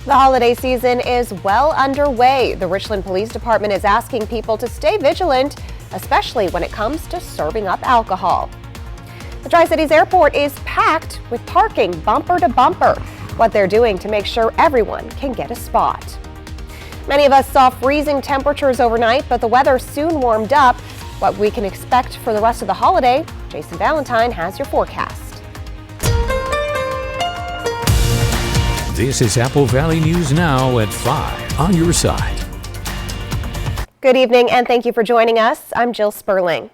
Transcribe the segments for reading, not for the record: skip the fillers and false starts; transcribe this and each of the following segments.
The holiday season is well underway. The Richland Police Department is asking people to stay vigilant, especially when it comes to serving up alcohol. The Tri-Cities Airport is packed with parking bumper to bumper. What they're doing to make sure everyone can get a spot. Many of us saw freezing temperatures overnight, but the weather soon warmed up. What we can expect for the rest of the holiday, Jason Valentine has your forecast. This is Apple Valley News Now at 5 on your side. Good evening and thank you for joining us. I'm Jill Sperling.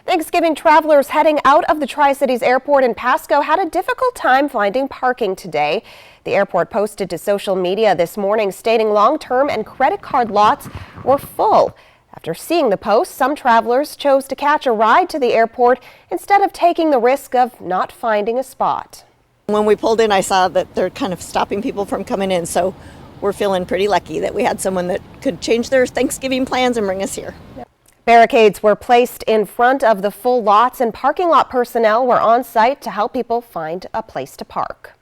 Thanksgiving travelers heading out of the Tri-Cities Airport in Pasco had a difficult time finding parking today. The airport posted to social media this morning stating long-term and credit card lots were full. After seeing the post, some travelers chose to catch a ride to the airport instead of taking the risk of not finding a spot. When we pulled in, I saw that they're kind of stopping people from coming in, so we're feeling pretty lucky that we had someone that could change their Thanksgiving plans and bring us here. Barricades were placed in front of the full lots and parking lot personnel were on site to help people find a place to park.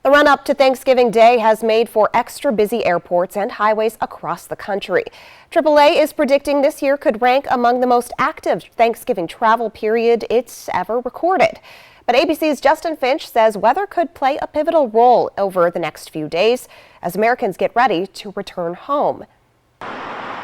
The run-up to Thanksgiving Day has made for extra busy airports and highways across the country. AAA is predicting this year could rank among the most active Thanksgiving travel period it's ever recorded. But ABC's Justin Finch says weather could play a pivotal role over the next few days as Americans get ready to return home.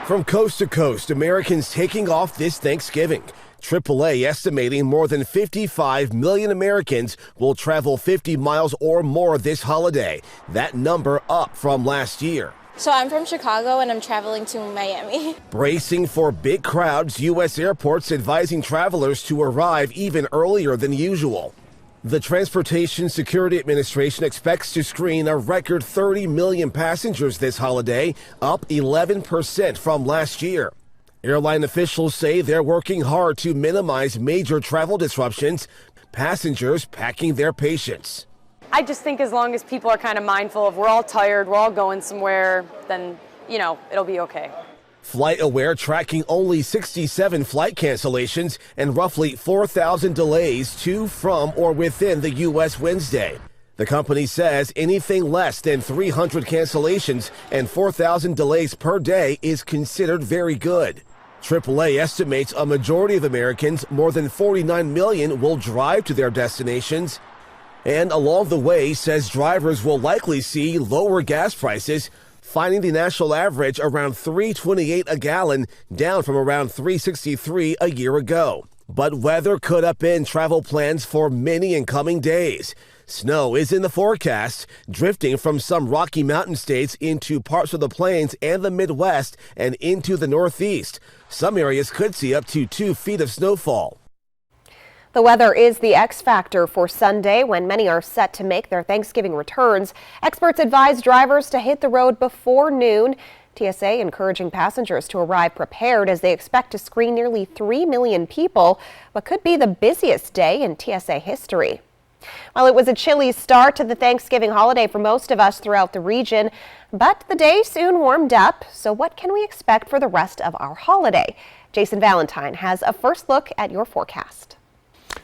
From coast to coast, Americans taking off this Thanksgiving. AAA estimating more than 55 million Americans will travel 50 miles or more this holiday. That number up from last year. So I'm from Chicago and I'm traveling to Miami. Bracing for big crowds, U.S. airports advising travelers to arrive even earlier than usual. The Transportation Security Administration expects to screen a record 30 million passengers this holiday, up 11% from last year. Airline officials say they're working hard to minimize major travel disruptions, passengers packing their patience. I just think as long as people are kind of mindful of we're all tired, we're all going somewhere, then, it'll be okay. FlightAware tracking only 67 flight cancellations and roughly 4,000 delays to, from, or within the U.S. Wednesday. The company says anything less than 300 cancellations and 4,000 delays per day is considered very good. AAA estimates a majority of Americans, more than 49 million, will drive to their destinations. And along the way, says drivers will likely see lower gas prices, finding the national average around $3.28 a gallon, down from around $3.63 a year ago. But weather could upend travel plans for many incoming days. Snow is in the forecast, drifting from some Rocky Mountain states into parts of the plains and the Midwest and into the Northeast. Some areas could see up to 2 feet of snowfall. The weather is the X factor for Sunday when many are set to make their Thanksgiving returns. Experts advise drivers to hit the road before noon. TSA encouraging passengers to arrive prepared as they expect to screen nearly 3 million people, what could be the busiest day in TSA history. Well, it was a chilly start to the Thanksgiving holiday for most of us throughout the region, but the day soon warmed up. So what can we expect for the rest of our holiday? Jason Valentine has a first look at your forecast.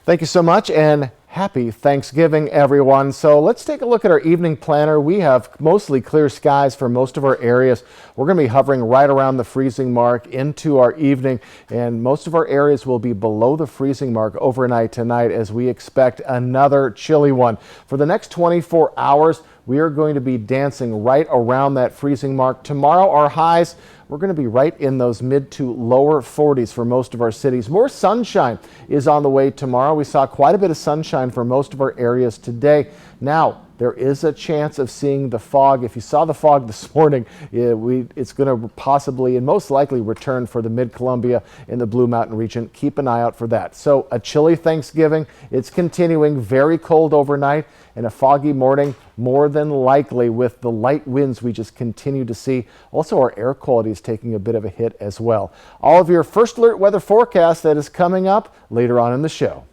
Thank you so much and happy Thanksgiving, everyone. So let's take a look at our evening planner. We have mostly clear skies for most of our areas. We're going to be hovering right around the freezing mark into our evening, and most of our areas will be below the freezing mark overnight tonight as we expect another chilly one. For the next 24 hours, we are going to be dancing right around that freezing mark. Tomorrow, our highs, we're going to be right in those mid to lower 40s for most of our cities. More sunshine is on the way tomorrow. We saw quite a bit of sunshine for most of our areas today. Now, there is a chance of seeing the fog. If you saw the fog this morning, it's going to possibly and most likely return for the Mid-Columbia and the Blue Mountain region. Keep an eye out for that. So a chilly Thanksgiving. It's continuing, very cold overnight, and a foggy morning more than likely with the light winds we just continue to see. Also, our air quality is taking a bit of a hit as well. All of your first alert weather forecast that is coming up later on in the show.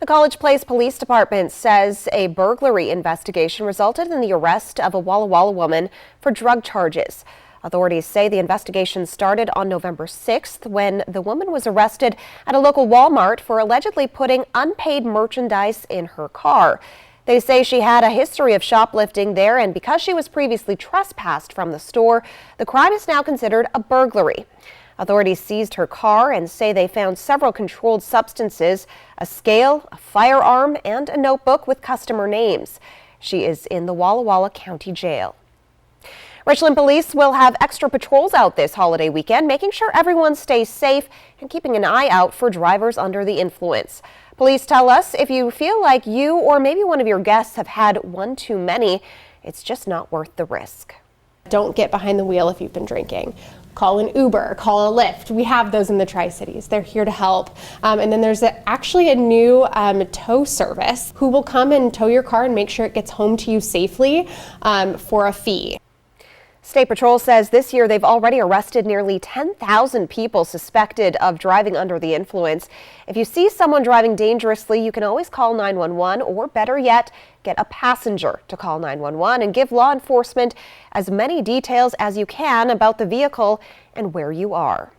The College Place Police Department says a burglary investigation resulted in the arrest of a Walla Walla woman for drug charges. Authorities say the investigation started on November 6th when the woman was arrested at a local Walmart for allegedly putting unpaid merchandise in her car. They say she had a history of shoplifting there, and because she was previously trespassed from the store, the crime is now considered a burglary. Authorities seized her car and say they found several controlled substances, a scale, a firearm, and a notebook with customer names. She is in the Walla Walla County Jail. Richland police will have extra patrols out this holiday weekend, making sure everyone stays safe and keeping an eye out for drivers under the influence. Police tell us if you feel like you or maybe one of your guests have had one too many, it's just not worth the risk. Don't get behind the wheel if you've been drinking. Call an Uber, call a Lyft. We have those in the Tri-Cities. They're here to help. And then there's actually a new tow service who will come and tow your car and make sure it gets home to you safely for a fee. State Patrol says this year they've already arrested nearly 10,000 people suspected of driving under the influence. If you see someone driving dangerously, you can always call 911 or better yet, get a passenger to call 911 and give law enforcement as many details as you can about the vehicle and where you are.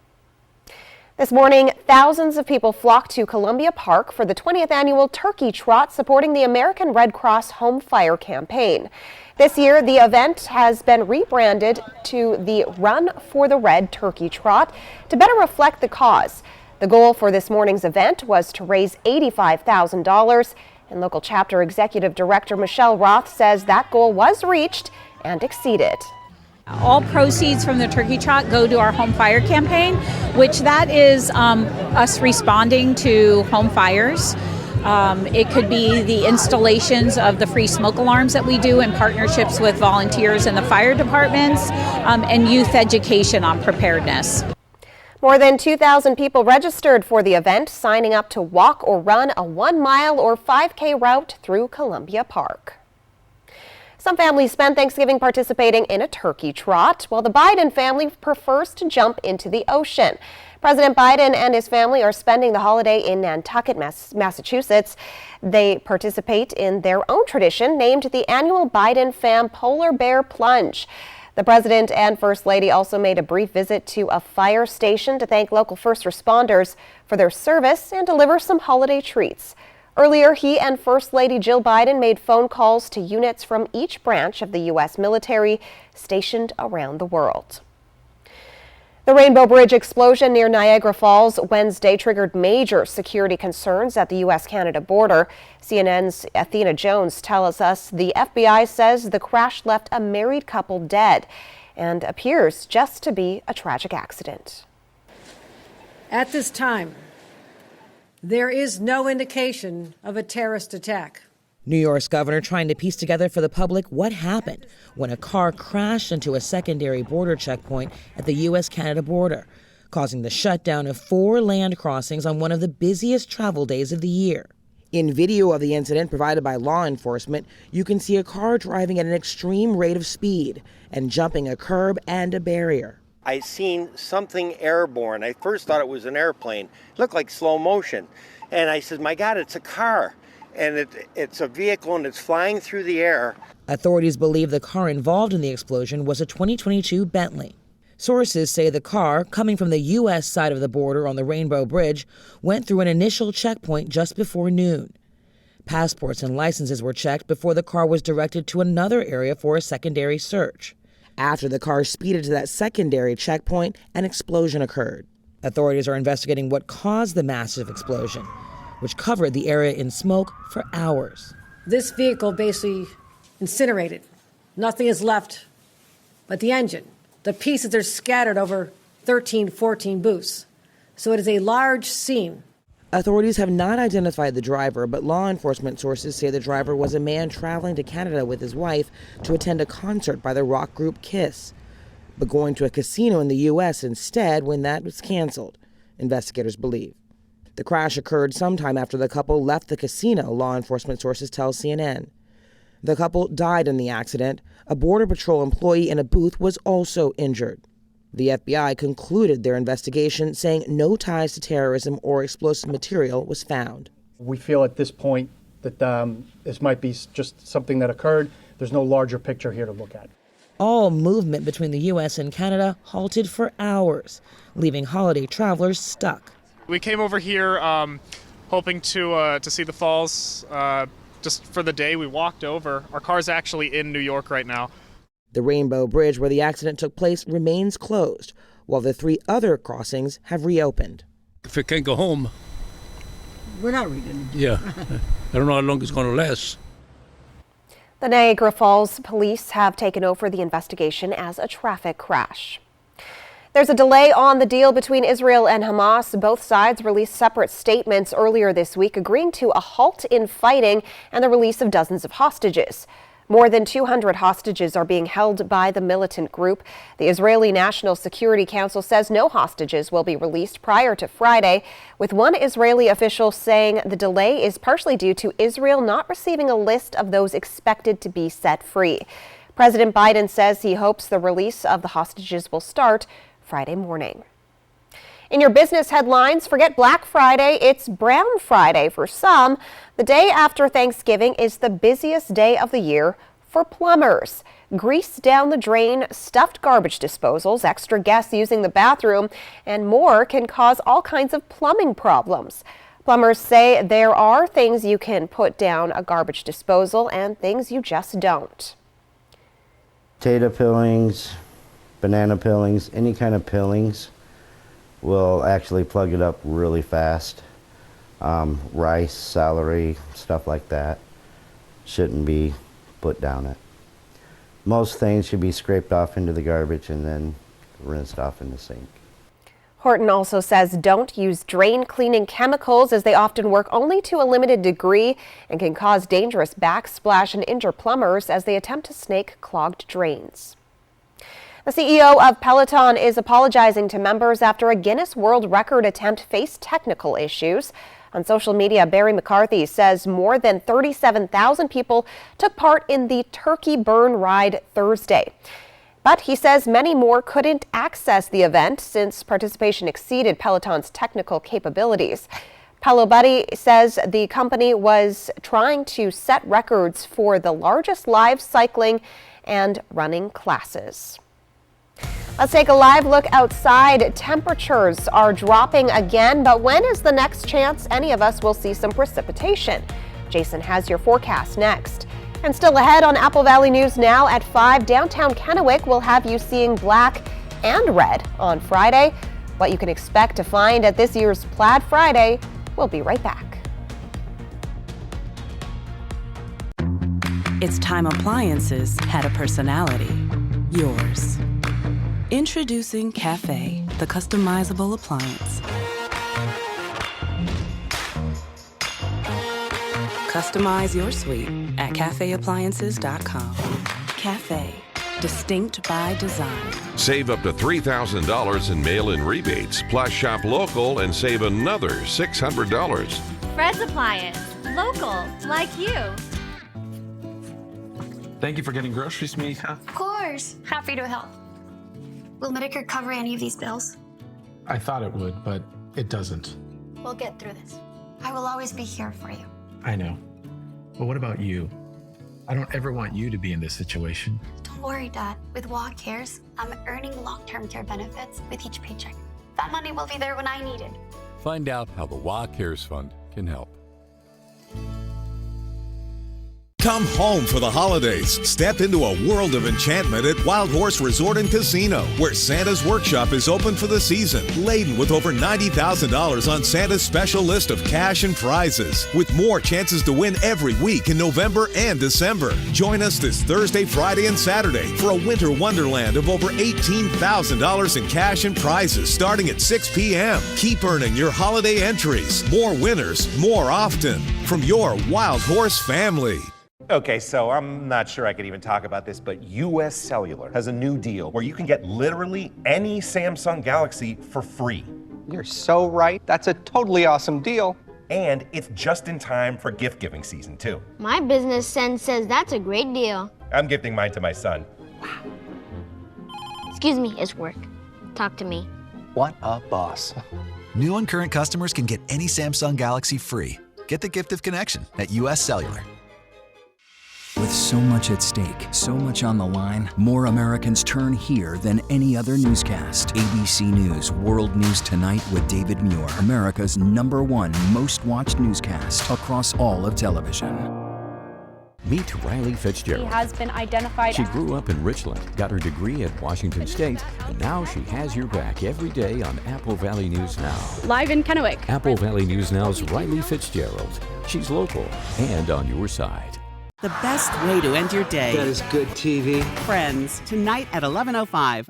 This morning, thousands of people flocked to Columbia Park for the 20th annual Turkey Trot supporting the American Red Cross Home Fire campaign. This year, the event has been rebranded to the Run for the Red Turkey Trot to better reflect the cause. The goal for this morning's event was to raise $85,000, and local chapter executive director Michelle Roth says that goal was reached and exceeded. All proceeds from the Turkey Trot go to our Home Fire campaign, which that is us responding to home fires. It could be the installations of the free smoke alarms that we do in partnerships with volunteers in the fire departments, and youth education on preparedness. More than 2,000 people registered for the event, signing up to walk or run a 1-mile or 5K route through Columbia Park. Some families spend Thanksgiving participating in a turkey trot, while the Biden family prefers to jump into the ocean. President Biden and his family are spending the holiday in Nantucket, Massachusetts. They participate in their own tradition named the annual Biden Fam Polar Bear Plunge. The president and first lady also made a brief visit to a fire station to thank local first responders for their service and deliver some holiday treats. Earlier, he and First Lady Jill Biden made phone calls to units from each branch of the U.S. military stationed around the world. The Rainbow Bridge explosion near Niagara Falls Wednesday triggered major security concerns at the U.S.-Canada border. CNN's Athena Jones tells us the FBI says the crash left a married couple dead and appears just to be a tragic accident. At this time, there is no indication of a terrorist attack. New York's governor trying to piece together for the public what happened when a car crashed into a secondary border checkpoint at the U.S.-Canada border, causing the shutdown of 4 land crossings on one of the busiest travel days of the year. In video of the incident provided by law enforcement, you can see a car driving at an extreme rate of speed and jumping a curb and a barrier. I seen something airborne. I first thought it was an airplane. It looked like slow motion. And I said, my God, it's a car. And it's a vehicle and it's flying through the air. Authorities believe the car involved in the explosion was a 2022 Bentley. Sources say the car, coming from the U.S. side of the border on the Rainbow Bridge, went through an initial checkpoint just before noon. Passports and licenses were checked before the car was directed to another area for a secondary search. After the car speeded to that secondary checkpoint, an explosion occurred. Authorities are investigating what caused the massive explosion, which covered the area in smoke for hours. This vehicle basically incinerated. Nothing is left but the engine. The pieces are scattered over 13, 14 booths. So it is a large scene. Authorities have not identified the driver, but law enforcement sources say the driver was a man traveling to Canada with his wife to attend a concert by the rock group Kiss, but going to a casino in the U.S. instead when that was canceled, investigators believe. The crash occurred sometime after the couple left the casino, law enforcement sources tell CNN. The couple died in the accident. A Border Patrol employee in a booth was also injured. The FBI concluded their investigation, saying no ties to terrorism or explosive material was found. We feel at this point that this might be just something that occurred. There's no larger picture here to look at. All movement between the U.S. and Canada halted for hours, leaving holiday travelers stuck. We came over here hoping to see the falls, just for the day. We walked over. Our car's actually in New York right now. The Rainbow Bridge where the accident took place remains closed, while the 3 other crossings have reopened. If it can't go home, we're not reading. Yeah, I don't know how long it's going to last. The Niagara Falls police have taken over the investigation as a traffic crash. There's a delay on the deal between Israel and Hamas. Both sides released separate statements earlier this week agreeing to a halt in fighting and the release of dozens of hostages. More than 200 hostages are being held by the militant group. The Israeli National Security Council says no hostages will be released prior to Friday, with one Israeli official saying the delay is partially due to Israel not receiving a list of those expected to be set free. President Biden says he hopes the release of the hostages will start Friday morning. In your business headlines, forget Black Friday, it's Brown Friday for some. The day after Thanksgiving is the busiest day of the year for plumbers. Grease down the drain, stuffed garbage disposals, extra guests using the bathroom, and more can cause all kinds of plumbing problems. Plumbers say there are things you can put down a garbage disposal and things you just don't. Potato peelings, banana peelings, any kind of peelings will actually plug it up really fast. Rice, celery, stuff like that shouldn't be put down it. Most things should be scraped off into the garbage and then rinsed off in the sink. Horton also says don't use drain cleaning chemicals as they often work only to a limited degree and can cause dangerous backsplash and injure plumbers as they attempt to snake clogged drains. The CEO of Peloton is apologizing to members after a Guinness World Record attempt faced technical issues. On social media, Barry McCarthy says more than 37,000 people took part in the Turkey Burn Ride Thursday. But he says many more couldn't access the event since participation exceeded Peloton's technical capabilities. Pelo Buddy says the company was trying to set records for the largest live cycling and running classes. Let's take a live look outside. Temperatures are dropping again, but when is the next chance any of us will see some precipitation? Jason has your forecast next. And still ahead on Apple Valley News Now at 5, downtown Kennewick will have you seeing black and red on Friday. What you can expect to find at this year's Plaid Friday. We'll be right back. It's time appliances had a personality. Yours. Introducing Cafe, the customizable appliance. Customize your suite at cafeappliances.com. Cafe, distinct by design. Save up to $3,000 in mail-in rebates, plus shop local and save another $600. Fred's Appliance, local, like you. Thank you for getting groceries, Mika. Of course, happy to help. Will Medicare cover any of these bills? I thought it would, but it doesn't. We'll get through this. I will always be here for you. I know. But what about you? I don't ever want you to be in this situation. Don't worry, Dad. With WA Cares, I'm earning long-term care benefits with each paycheck. That money will be there when I need it. Find out how the WA Cares Fund can help. Come home for the holidays. Step into a world of enchantment at Wild Horse Resort and Casino, where Santa's Workshop is open for the season, laden with over $90,000 on Santa's special list of cash and prizes, with more chances to win every week in November and December. Join us this Thursday, Friday, and Saturday for a winter wonderland of over $18,000 in cash and prizes starting at 6 p.m. Keep earning your holiday entries. More winners, more often. From your Wild Horse family. Okay, so I'm not sure I could even talk about this, but US Cellular has a new deal where you can get literally any Samsung Galaxy for free. You're so right. That's a totally awesome deal. And it's just in time for gift giving season, too. My business sense says that's a great deal. I'm gifting mine to my son. Wow. Excuse me, it's work. Talk to me. What a boss. New and current customers can get any Samsung Galaxy free. Get the gift of connection at US Cellular. With so much at stake, so much on the line, more Americans turn here than any other newscast. ABC News World News Tonight with David Muir, America's #1 most watched newscast across all of television. Meet Riley He Fitzgerald. has been identified She as grew up in Richland, got her degree at Washington State, and now she has your back every day on Apple Valley News Now. live in Kennewick. Apple Valley News Now's Riley Fitzgerald. She's local and on your side. The best way to end your day. That is good TV. Friends, tonight at 11:05.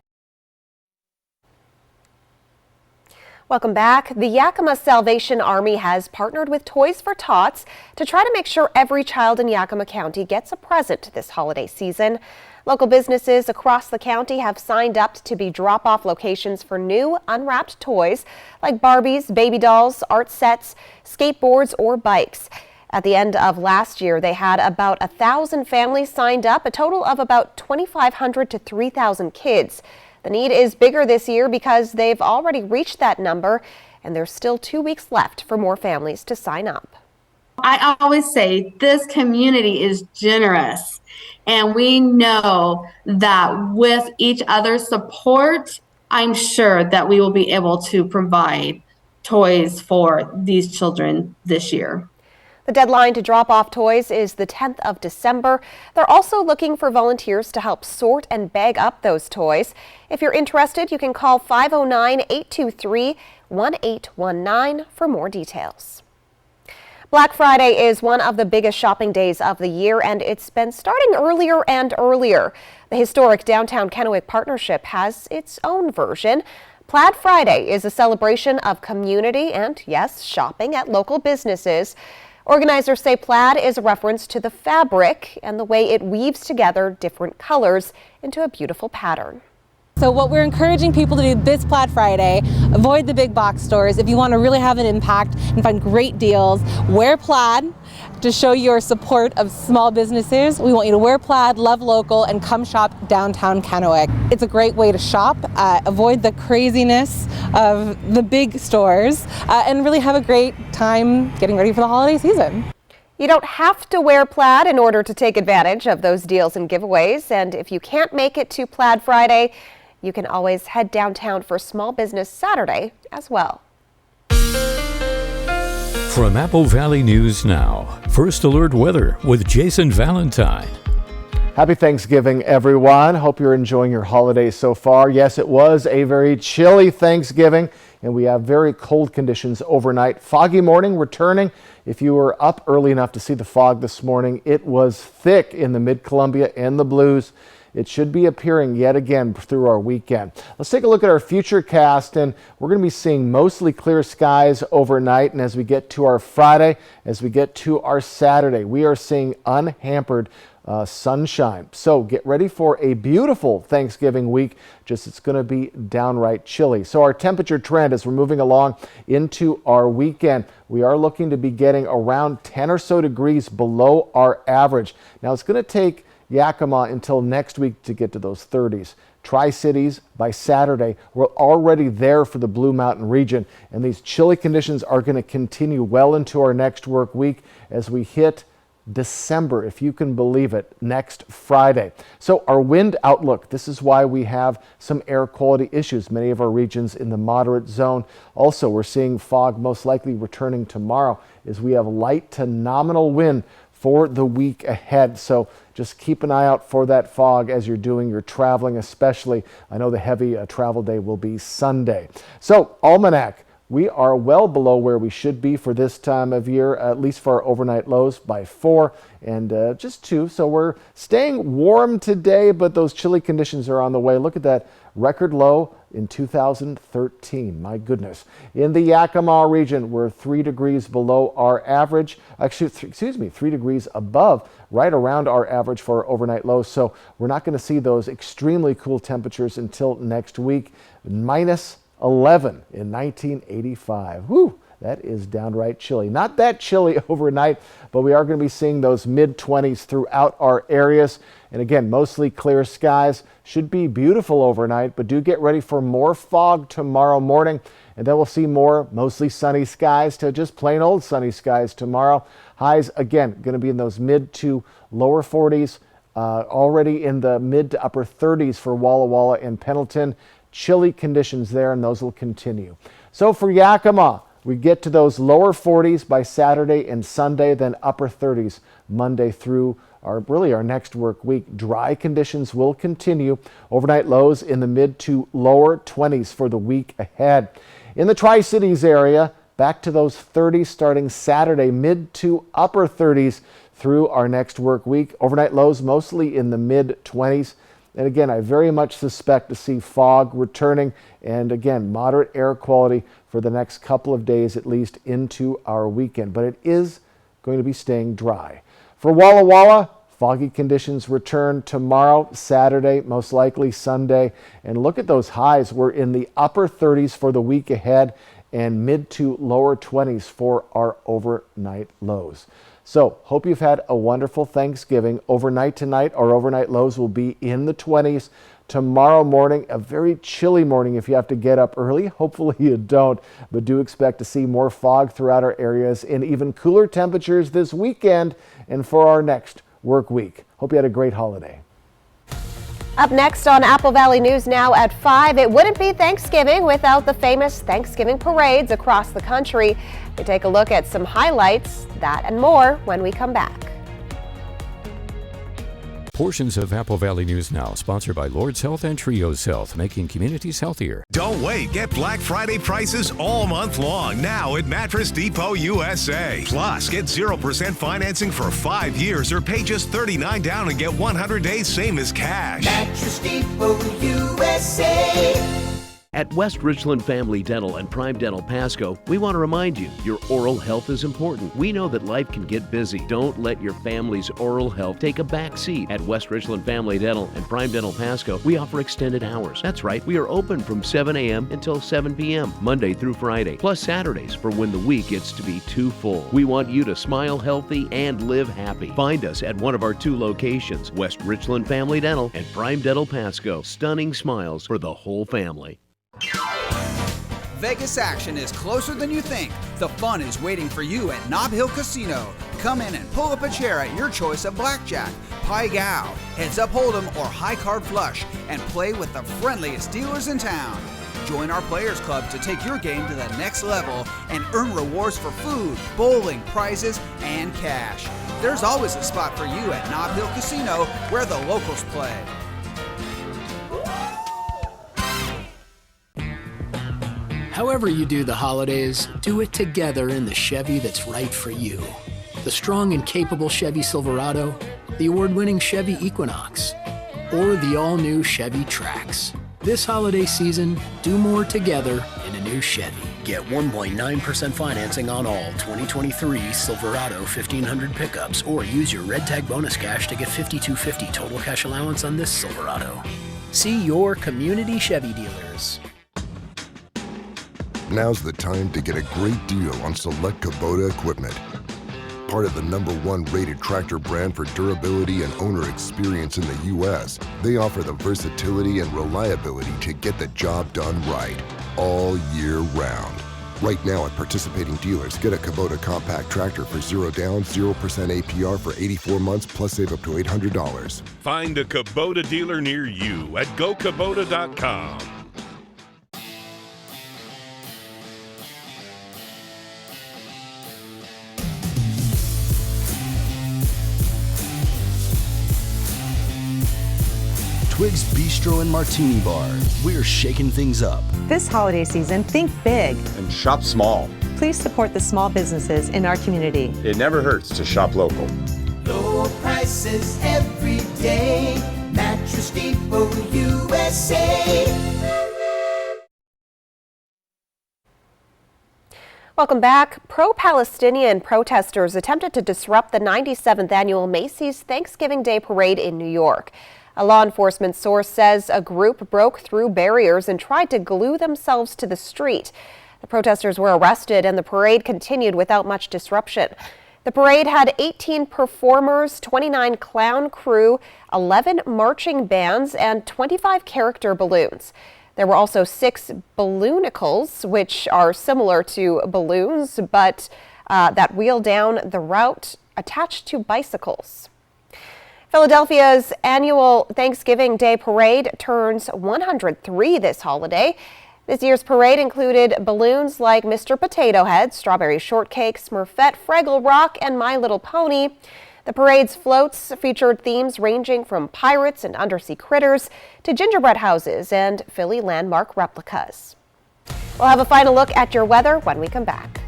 Welcome back. The Yakima Salvation Army has partnered with Toys for Tots to try to make sure every child in Yakima County gets a present this holiday season. Local businesses across the county have signed up to be drop-off locations for new unwrapped toys like Barbies, baby dolls, art sets, skateboards, or bikes. At the end of last year, they had about 1,000 families signed up, a total of about 2,500 to 3,000 kids. The need is bigger this year because they've already reached that number, and there's still 2 weeks left for more families to sign up. I always say this community is generous, and we know that with each other's support, I'm sure that we will be able to provide toys for these children this year. The deadline to drop off toys is the 10th of December. They're also looking for volunteers to help sort and bag up those toys. If you're interested, you can call 509-823-1819 for more details. Black Friday is one of the biggest shopping days of the year, and it's been starting earlier and earlier. The historic Downtown Kennewick Partnership has its own version. Plaid Friday is a celebration of community and, yes, shopping at local businesses. Organizers say plaid is a reference to the fabric and the way it weaves together different colors into a beautiful pattern. So what we're encouraging people to do this Plaid Friday, avoid the big box stores. If you want to really have an impact and find great deals, wear plaid to show your support of small businesses. We want you to wear plaid, love local, and come shop downtown Kennewick. It's a great way to shop, avoid the craziness of the big stores, and really have a great time getting ready for the holiday season. You don't have to wear plaid in order to take advantage of those deals and giveaways, and if you can't make it to Plaid Friday, you can always head downtown for Small Business Saturday as well. From Apple Valley News Now, First Alert Weather with Jason Valentine. Happy Thanksgiving, everyone. Hope you're enjoying your holidays so far. Yes, it was a very chilly Thanksgiving, and we have very cold conditions overnight. Foggy morning returning. If you were up early enough to see the fog this morning, it was thick in the Mid-Columbia and the Blues. It should be appearing yet again through our weekend. Let's take a look at our futurecast, and we're going to be seeing mostly clear skies overnight. And as we get to our Friday, as we get to our Saturday, we are seeing unhampered sunshine. So get ready for a beautiful Thanksgiving week. Just it's going to be downright chilly. So our temperature trend as we're moving along into our weekend, we are looking to be getting around 10 or so degrees below our average. Now it's going to take Yakima until next week to get to those 30s. Tri-Cities by Saturday, we're already there for the Blue Mountain region, and these chilly conditions are going to continue well into our next work week as we hit December, if you can believe it, next Friday. So our wind outlook, this is why we have some air quality issues, many of our regions in the moderate zone. Also, we're seeing fog most likely returning tomorrow as we have light to nominal wind for the week ahead. So just keep an eye out for that fog as you're doing your traveling, especially. I know the heavy travel day will be Sunday. So almanac, we are well below where we should be for this time of year, at least for our overnight lows by 4 and just 2. So we're staying warm today, but those chilly conditions are on the way. Look at that record low in 2013. My goodness. In the Yakima region, we're 3 degrees below our average. Actually, 3 degrees above, right around our average for our overnight lows. So we're not going to see those extremely cool temperatures until next week. Minus 11 in 1985. Whew, that is downright chilly. Not that chilly overnight, but we are going to be seeing those mid-20s throughout our areas. And again, mostly clear skies. Should be beautiful overnight, but do get ready for more fog tomorrow morning. And then we'll see more mostly sunny skies to just plain old sunny skies tomorrow. Highs, again, going to be in those mid to lower 40s. Already in the mid to upper 30s for Walla Walla and Pendleton. Chilly conditions there, and those will continue. So for Yakima, we get to those lower 40s by Saturday and Sunday, then upper 30s Monday through our next work week. Dry conditions will continue. Overnight lows in the mid to lower 20s for the week ahead. In the Tri-Cities area, back to those 30s starting Saturday, mid to upper 30s through our next work week. Overnight lows mostly in the mid 20s. And again, I very much suspect to see fog returning, and again, moderate air quality for the next couple of days, at least into our weekend. But it is going to be staying dry. For Walla Walla, foggy conditions return tomorrow, Saturday, most likely Sunday. And look at those highs. We're in the upper 30s for the week ahead and mid to lower 20s for our overnight lows. So, hope you've had a wonderful Thanksgiving. Overnight tonight, our overnight lows will be in the 20s. Tomorrow morning, a very chilly morning if you have to get up early. Hopefully you don't, but do expect to see more fog throughout our areas and even cooler temperatures this weekend and for our next work week. Hope you had a great holiday. Up next on Apple Valley News Now at 5, it wouldn't be Thanksgiving without the famous Thanksgiving parades across the country. We take a look at some highlights, that and more when we come back. Portions of Apple Valley News Now, sponsored by Lord's Health and Trios Health, making communities healthier. Don't wait. Get Black Friday prices all month long now at Mattress Depot USA. Plus, get 0% financing for 5 years or pay just $39 down and get 100 days same as cash. Mattress Depot USA. At West Richland Family Dental and Prime Dental Pasco, we want to remind you, your oral health is important. We know that life can get busy. Don't let your family's oral health take a back seat. At West Richland Family Dental and Prime Dental Pasco, we offer extended hours. That's right, we are open from 7 a.m. until 7 p.m., Monday through Friday, plus Saturdays for when the week gets to be too full. We want you to smile healthy and live happy. Find us at one of our 2 locations, West Richland Family Dental and Prime Dental Pasco. Stunning smiles for the whole family. Vegas action is closer than you think. The fun is waiting for you at Nob Hill Casino. Come in and pull up a chair at your choice of blackjack, pai gow, heads up hold'em, or high card flush, and play with the friendliest dealers in town. Join our Players Club to take your game to the next level and earn rewards for food, bowling, prizes, and cash. There's always a spot for you at Nob Hill Casino where the locals play. However you do the holidays, do it together in the Chevy that's right for you. The strong and capable Chevy Silverado, the award-winning Chevy Equinox, or the all-new Chevy Trax. This holiday season, do more together in a new Chevy. Get 1.9% financing on all 2023 Silverado 1500 pickups, or use your Red Tag bonus cash to get $5,250 total cash allowance on this Silverado. See your community Chevy dealers. Now's the time to get a great deal on select Kubota equipment. Part of the #1 rated tractor brand for durability and owner experience in the U.S., they offer the versatility and reliability to get the job done right, all year round. Right now at participating dealers, get a Kubota compact tractor for 0 down, 0% APR for 84 months, plus save up to $800. Find a Kubota dealer near you at GoKubota.com. Twig's Bistro and Martini Bar. We're shaking things up. This holiday season, think big. And shop small. Please support the small businesses in our community. It never hurts to shop local. Low prices every day. Mattress Depot USA. Welcome back. Pro-Palestinian protesters attempted to disrupt the 97th annual Macy's Thanksgiving Day Parade in New York. A law enforcement source says a group broke through barriers and tried to glue themselves to the street. The protesters were arrested and the parade continued without much disruption. The parade had 18 performers, 29 clown crew, 11 marching bands, and 25 character balloons. There were also 6 balloonicles, which are similar to balloons, but that wheel down the route attached to bicycles. Philadelphia's annual Thanksgiving Day Parade turns 103 this holiday. This year's parade included balloons like Mr. Potato Head, Strawberry Shortcake, Smurfette, Fraggle Rock, and My Little Pony. The parade's floats featured themes ranging from pirates and undersea critters to gingerbread houses and Philly landmark replicas. We'll have a final look at your weather when we come back.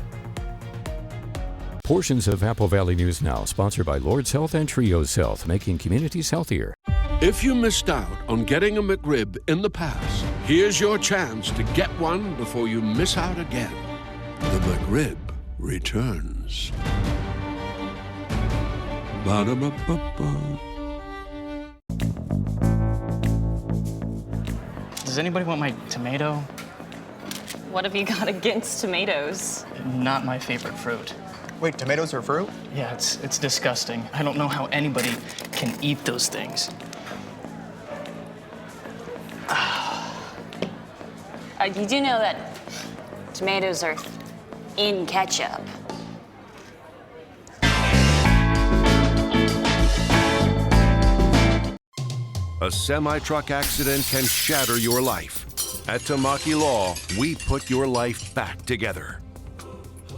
Portions of Apple Valley News Now, sponsored by Lord's Health and Trios Health, making communities healthier. If you missed out on getting a McRib in the past, here's your chance to get one before you miss out again. The McRib returns. Ba-da-ba-ba-ba. Does anybody want my tomato? What have you got against tomatoes? Not my favorite fruit. Wait, tomatoes are fruit? Yeah, it's disgusting. I don't know how anybody can eat those things. You do know that tomatoes are in ketchup. A semi-truck accident can shatter your life. At Tamaki Law, we put your life back together.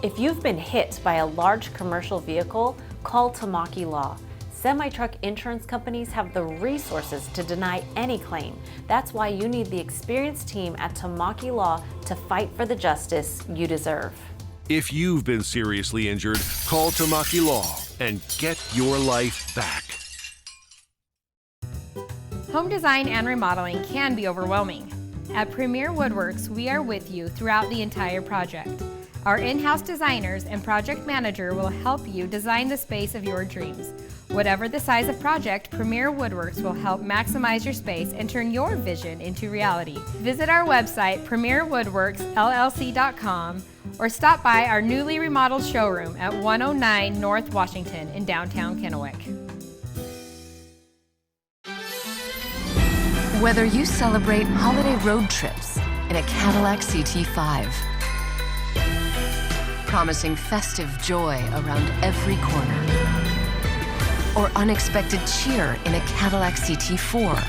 If you've been hit by a large commercial vehicle, call Tamaki Law. Semi-truck insurance companies have the resources to deny any claim. That's why you need the experienced team at Tamaki Law to fight for the justice you deserve. If you've been seriously injured, call Tamaki Law and get your life back. Home design and remodeling can be overwhelming. At Premier Woodworks, we are with you throughout the entire project. Our in-house designers and project manager will help you design the space of your dreams. Whatever the size of project, Premier Woodworks will help maximize your space and turn your vision into reality. Visit our website, premierwoodworksllc.com, or stop by our newly remodeled showroom at 109 North Washington in downtown Kennewick. Whether you celebrate holiday road trips in a Cadillac CT5, promising festive joy around every corner, or unexpected cheer in a Cadillac CT4.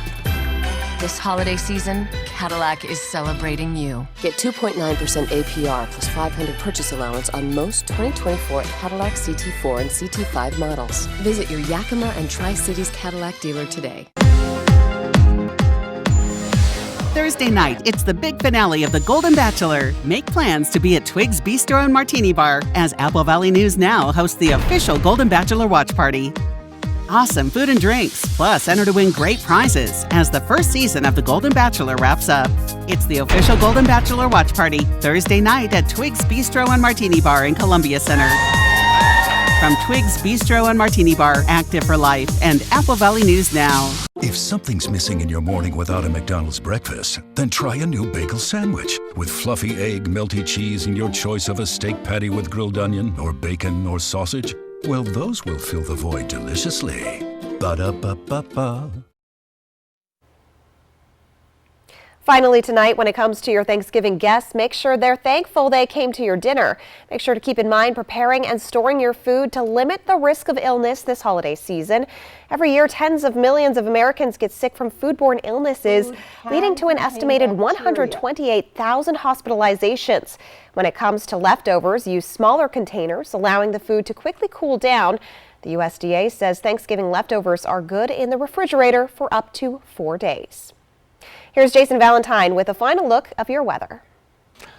This holiday season, Cadillac is celebrating you. Get 2.9% APR plus $500 purchase allowance on most 2024 Cadillac CT4 and CT5 models. Visit your Yakima and Tri-Cities Cadillac dealer today. Thursday night, it's the big finale of The Golden Bachelor. Make plans to be at Twig's Bistro and Martini Bar as Apple Valley News Now hosts the official Golden Bachelor watch party. Awesome food and drinks, plus enter to win great prizes as the first season of The Golden Bachelor wraps up. It's the official Golden Bachelor watch party, Thursday night at Twig's Bistro and Martini Bar in Columbia Center. From Twig's Bistro and Martini Bar, Active for Life, and Apple Valley News Now. If something's missing in your morning without a McDonald's breakfast, then try a new bagel sandwich. With fluffy egg, melty cheese, and your choice of a steak patty with grilled onion, or bacon, or sausage, well, those will fill the void deliciously. Ba-da-ba-ba-ba. Finally tonight, when it comes to your Thanksgiving guests, make sure they're thankful they came to your dinner. Make sure to keep in mind preparing and storing your food to limit the risk of illness this holiday season. Every year, tens of millions of Americans get sick from foodborne illnesses, leading to an estimated 128,000 hospitalizations. When it comes to leftovers, use smaller containers, allowing the food to quickly cool down. The USDA says Thanksgiving leftovers are good in the refrigerator for up to 4 days. Here's Jason Valentine with a final look of your weather.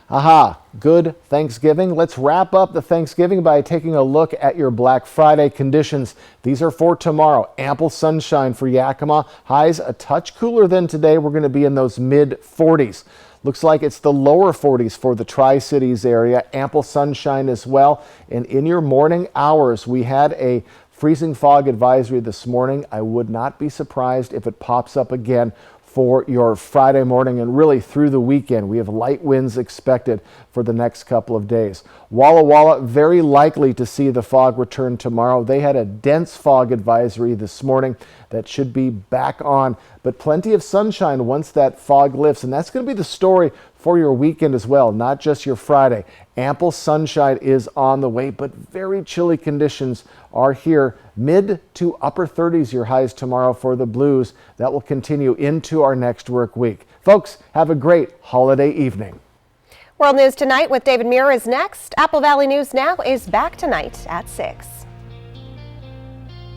Aha, good Thanksgiving. Let's wrap up the Thanksgiving by taking a look at your Black Friday conditions. These are for tomorrow. Ample sunshine for Yakima. Highs a touch cooler than today. We're going to be in those mid-40s. Looks like it's the lower 40s for the Tri-Cities area. Ample sunshine as well. And in your morning hours, we had a freezing fog advisory this morning. I would not be surprised if it pops up again for your Friday morning and really through the weekend. We have light winds expected for the next couple of days. Walla Walla, very likely to see the fog return tomorrow. They had a dense fog advisory this morning that should be back on, but plenty of sunshine once that fog lifts. And that's going to be the story for your weekend as well, not just your Friday. Ample sunshine is on the way, but very chilly conditions are here. Mid to upper 30s your highs tomorrow for the Blues. That will continue into our next work week. Folks, have a great holiday evening. World News Tonight with David Muir is next. Apple Valley News Now is back tonight at 6.